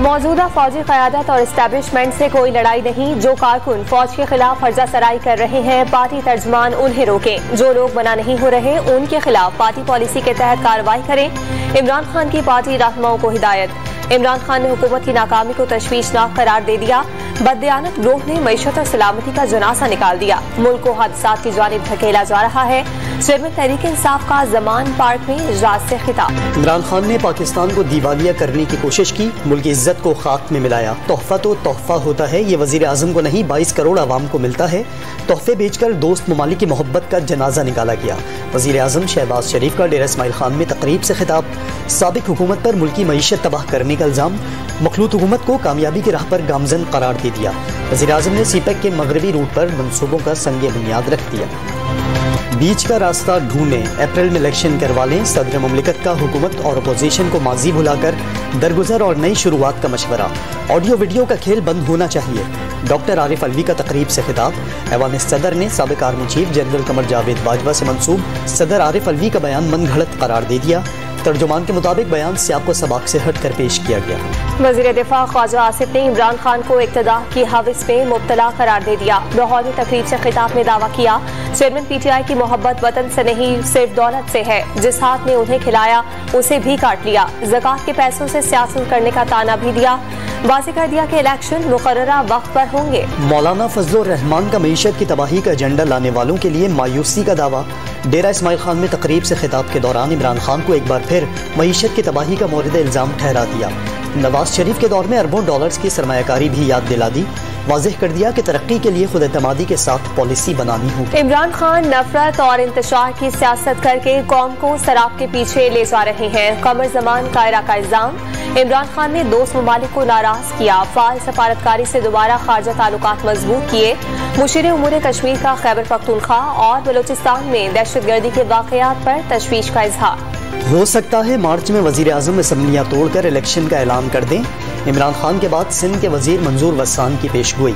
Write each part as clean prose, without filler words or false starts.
मौजूदा फौजी क़यादत और इस्टेब्लिशमेंट से कोई लड़ाई नहीं। जो कारकुन फौज के खिलाफ फर्जा सराई कर रहे हैं, पार्टी तर्जमान उन्हें रोकें। जो लोग मना नहीं हो रहे, उनके खिलाफ पार्टी पॉलिसी के तहत कार्रवाई करें। इमरान खान की पार्टी रहनुमाओं को हिदायत। इमरान खान ने हुकूमत की नाकामी को तशवीशनाक करार दे दिया। बददियानत ग्रोह ने मईशत और सलामती का जनासा निकाल दिया। मुल्क को हादसात की जानिब धकेला जा रहा है। चेयरमैन तहरीक इंसाफ का जमान पार्क में इजलास से खिताब। इमरान खान ने पाकिस्तान को दिवालिया करने की कोशिश की, मुल्क की इज्जत को खाक में मिलाया। तोहफा तो तोहफा होता है, ये वजीर आजम को नहीं 22 करोड़ आवाम को मिलता है। तोहफे बेचकर दोस्त ममालिक की मोहब्बत का जनाजा निकाला गया। वजीर आजम शहबाज शरीफ का डेरा इस्माइल खान में तकरीब से खिताब। साबिक हुकूमत पर मुल्की मईशत तबाह करने का इल्जाम। मखलूत हुकूमत को कामयाबी की राह पर गामजन करार दे दिया। वजीर आजम ने सीपैक के मगरबी रूट पर मंसूबों का संग बुनियाद रख दिया। बीच का रास्ता ढूंढें, अप्रैल में इलेक्शन करवा लें। सदर मुमलिकत का हुकूमत और अपोजिशन को माजी भुलाकर दरगुजर और नई शुरुआत का मशवरा। ऑडियो वीडियो का खेल बंद होना चाहिए। डॉक्टर आरिफ अलवी का तकरीब से खिताब। ऐवान सदर ने साबिक army chief general Qamar Javed Bajwa से मंसूब सदर आरिफ अलवी का बयान मन घड़त करार दे दिया। तर्जुमान के मुताबिक बयान सियाक को सबाक से हट कर पेश किया गया। वज़ीर दिफा ख्वाजा आसिफ ने इमरान खान को इक़्तिदार की हवस में मुब्तला करार दे दिया। लाहौर में तकरीब से खिताब में दावा किया, चेयरमैन पीटीआई की मोहब्बत वतन से नहीं सिर्फ दौलत से है। जिस हाथ ने उन्हें खिलाया उसे भी काट लिया। ज़कात के पैसों से सियासत करने का ताना भी दिया। वाज़ेह कर दिया कि इलेक्शन मुकर्ररा वक्त पर होंगे। मौलाना फजलुर रहमान का मईशत की तबाही का एजेंडा लाने वालों के लिए मायूसी का दावा। डेरा इस्माइल खान में तकरीब से खिताब के दौरान इमरान खान को एक बार फिर मईशत की तबाही का मोरिद इल्जाम ठहरा दिया। नवाज शरीफ के दौर में अरबों डॉलर्स की सरमायाकारी भी याद दिला दी। वाज़ेह कर दिया कि तरक्की के लिए खुद एतमादी के साथ पॉलिसी बनानी होगी। इमरान खान नफरत और इंतशार की सियासत करके कौम को शराब के पीछे ले जा रहे हैं। कमर जमान कायरा का इल्जाम। इमरान खान ने दोस्त ममालिक को नाराज किया। फाल सफारतकारी से दोबारा खारजा ताल्लुकात मजबूत किए। मुशीर उमूर कश्मीर का खैबर पख्तूनख्वा और बलोचिस्तान में दहशतगर्दी के वाकयात पर तशवीश का इजहार। हो सकता है मार्च में वजीर आजम असम्बलियां तोड़कर इलेक्शन का ऐलान कर दें। इमरान खान के बाद सिंध के वजीर मंजूर वस्सान की पेशगोई।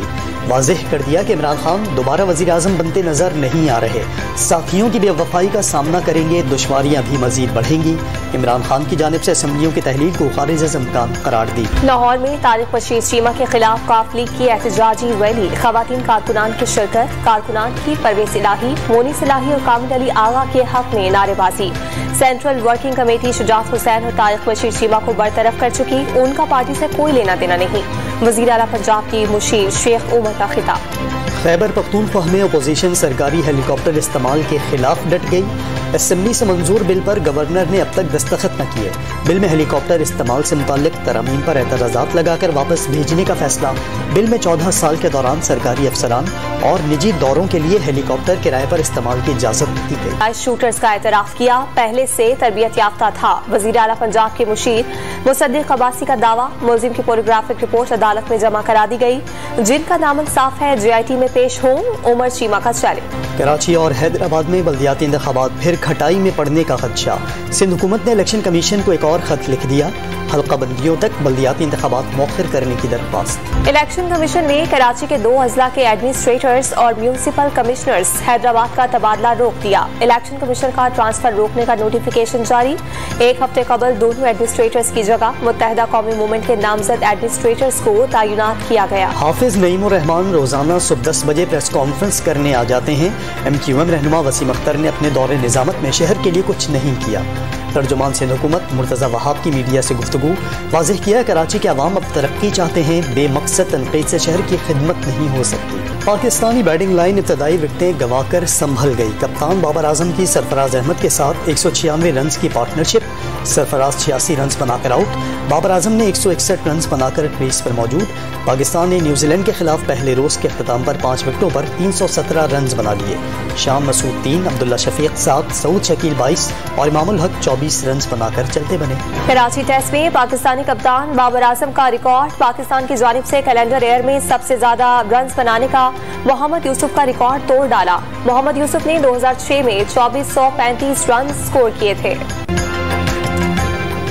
वाज़ेह कर दिया कि इमरान खान दोबारा वजीर आजम बनते नजर नहीं आ रहे। साथियों की बेवफाई का सामना करेंगे, दुश्वारियां भी मजीद बढ़ेंगी। इमरान खान की जानिब से असम्बलियों की तहलील को खारिज-ए-इम्कान करार दी। लाहौर में तारिक बशीर चीमा के खिलाफ काफ लीग की एहतजाजी रैली। खवातीन कारकुनान की शिरकत। कारकुनान की परवेज इलाही, मोनी सिलाही और कामिल अली आगा के हक में नारेबाजी। Central working committee Shujaat Hussain और तारिक बशीर चीमा को बरतरफ कर चुकी। उनका पार्टी से कोई लेना देना नहीं। वजीर आला पंजाब की मुशीर शेख उमर का खिताब। खैबर पख्तूनख्वा में अपोजिशन सरकारी हेलीकॉप्टर इस्तेमाल के खिलाफ डट गई। असेंबली से मंजूर बिल पर गवर्नर ने अब तक दस्तखत न किए। बिल में हेलीकॉप्टर इस्तेमाल से मुताल्लिक तरमीम पर एतराज़ात लगाकर वापस भेजने का फैसला। बिल में 14 साल के दौरान सरकारी अफसरान और निजी दौरों के लिए हेलीकॉप्टर किराए पर इस्तेमाल की इजाजत दी गई। शूटर्स का एतराफ किया, पहले से तरबियत याफ्ता था। वजीर आला पंजाब के मुशीर मुसद्दिक अब्बासी का दावा। मुलजिम की पोलियोग्राफिक रिपोर्ट अदालत में जमा करा दी गई। जिनका दामन साफ है JIT में पेश हों। उमर चीमा का चैलेंज। कराची और हैदराबाद में बल्दियाती इंतखाबात फिर खटाई में पड़ने का खदशा। सिंध हुकूमत ने इलेक्शन कमीशन को एक और खत लिख दिया। हल्का बंदियों तक बल्दियाती इंतखाबात मौखर करने की दरख्वास्त। इलेक्शन कमीशन ने कराची के 2 अजला के एडमिनिस्ट्रेटर्स और म्यूनिसिपल कमिश्नर्स हैदराबाद का तबादला रोक दिया। इलेक्शन कमीशन का ट्रांसफर रोकने का नोटिफिकेशन जारी। एक हफ्ते कबल दोनों एडमिनिस्ट्रेटर्स की जगह मुत्तहिदा कौमी मूवमेंट के नामजद एडमिनिस्ट्रेटर्स को तैनात किया गया। हाफिज नईमुर रहमान रोजाना सुबह 10 बजे प्रेस कॉन्फ्रेंस करने आ जाते हैं। MQM रहनुमा वसीम अख्तर ने अपने दौरे निजामत में शहर के लिए कुछ नहीं किया। तर्जुमान सिंध हुकूमत मुर्तज़ा वहाब की मीडिया से गुफ्तगू। वाज़ेह किया कराची के अवाम अब तरक्की चाहते हैं, बेमकसद तनकीद से शहर की खिदमत नहीं हो सकती। पाकिस्तानी बैटिंग लाइन इब्तदाई विकेटें गंवाकर संभल गई। कप्तान बाबर आजम की सरफराज अहमद के साथ 196 रन की पार्टनरशिप। सरफराज 86 रन बनाकर आउट। बाबर आजम ने 161 रन बनाकर क्रीज पर मौजूद। पाकिस्तान ने न्यूजीलैंड के खिलाफ पहले रोज के अख्ताम पर 5 विकेटों पर 317 रन बना लिए। शाम मसूद 3, अब्दुल्ला शफीक 7, सऊद शकील 22 और इमामुल हक 24 रन बनाकर चलते बने। कराची टेस्ट में पाकिस्तानी कप्तान बाबर आजम का रिकॉर्ड। पाकिस्तान की जानिब से कैलेंडर ईयर में सबसे ज्यादा रन बनाने का मोहम्मद यूसुफ का रिकॉर्ड तोड़ डाला। मोहम्मद यूसुफ ने 2006 में 2435 रन स्कोर किए थे।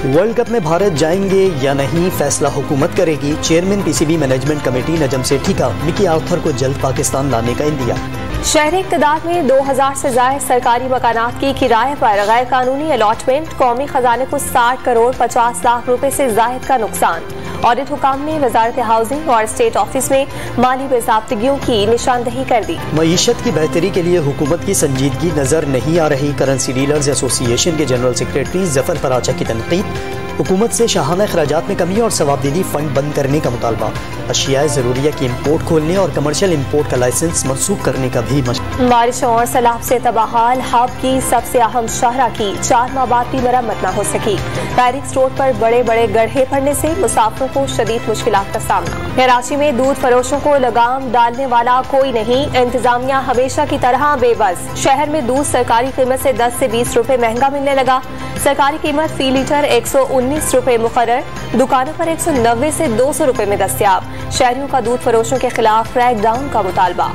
वर्ल्ड कप में भारत जाएंगे या नहीं, फैसला हुकूमत करेगी। Chairman PCB management committee Najam Sethi का मिकी आर्थर को जल्द पाकिस्तान लाने का इंदिया। शहरी इक़्तिदार में 2000 से ज़ायद सरकारी मकानात की किराए पर गैर कानूनी अलॉटमेंट। कौमी खजाने को 60 करोड़ 50 लाख रुपए से ज़ायद का नुकसान। ऑडिट हुकाम ने वजारत हाउसिंग और स्टेट ऑफिस में माली बेज़ाब्तगियों की निशानदही कर दी। मईशत की बेहतरी के लिए हुकूमत की संजीदगी नजर नहीं आ रही। करेंसी डीलर्स एसोसिएशन के जनरल सेक्रेटरी जफर फराचा की तनकीद। हुकूमत से शाहाना अखराजात में कमी और सवाबदीदी फंड बंद करने का मुतालबा। अशिया ज़रूरिया की इम्पोर्ट खोलने और कमर्शियल इम्पोर्ट का लाइसेंस मनसूख करने का भी बारिश और सैलाब से तबाहाल हब की सबसे अहम शाहरा की 4 माह बाद भी मरम्मत न हो सकी। पैरिक्स रोड पर बड़े बड़े गड्ढे पड़ने से मुसाफिरों को शदीद मुश्किलात का सामना। कराची में दूध फरोशों को लगाम डालने वाला कोई नहीं। इंतजामिया हमेशा की तरह बेबस। शहर में दूध सरकारी कीमत से 10 से 20 रुपए महंगा मिलने लगा। सरकारी कीमत फी लीटर 119 रुपए मुकर्रर, दुकानों पर 190 से 200 रुपए में दस्तयाब। शहरियों का दूध फरोशों के खिलाफ क्रैकडाउन का मुतालबा।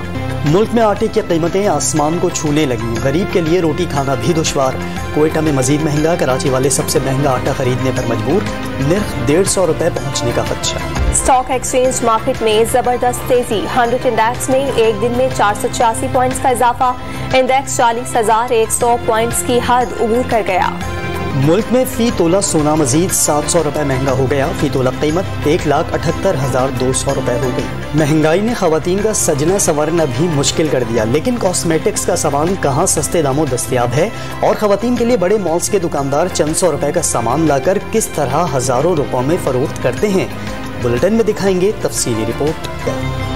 मुल्क में आटे की कीमतें आसमान को छूने लगी। गरीब के लिए रोटी खाना भी दुश्वार। कोयटा में मजीद महंगा। कराची वाले सबसे महंगा आटा खरीदने पर मजबूर। निर्ख 150 रुपए पहुँचने का खदशा। स्टॉक एक्सचेंज मार्केट में जबरदस्त तेजी। 100 इंडेक्स में एक दिन में 486 पॉइंट्स का इजाफा। इंडेक्स 40,100 पॉइंट्स की हद अबूर कर गया। मुल्क में फी तोला सोना मजीद 700 रुपए महंगा हो गया। फी तोला कीमत 1,78,200 रुपए हो गई। महंगाई ने खवातीन का सजना संवरना भी मुश्किल कर दिया। लेकिन कॉस्मेटिक्स का सामान कहाँ सस्ते दामों दस्तयाब है और खवातीन के लिए बड़े मॉल्स के दुकानदार चंद सौ रुपए का सामान लाकर किस तरह हजारों रुपयों में फरोख्त करते हैं। बुलेटिन में दिखाएंगे तफसीली रिपोर्ट।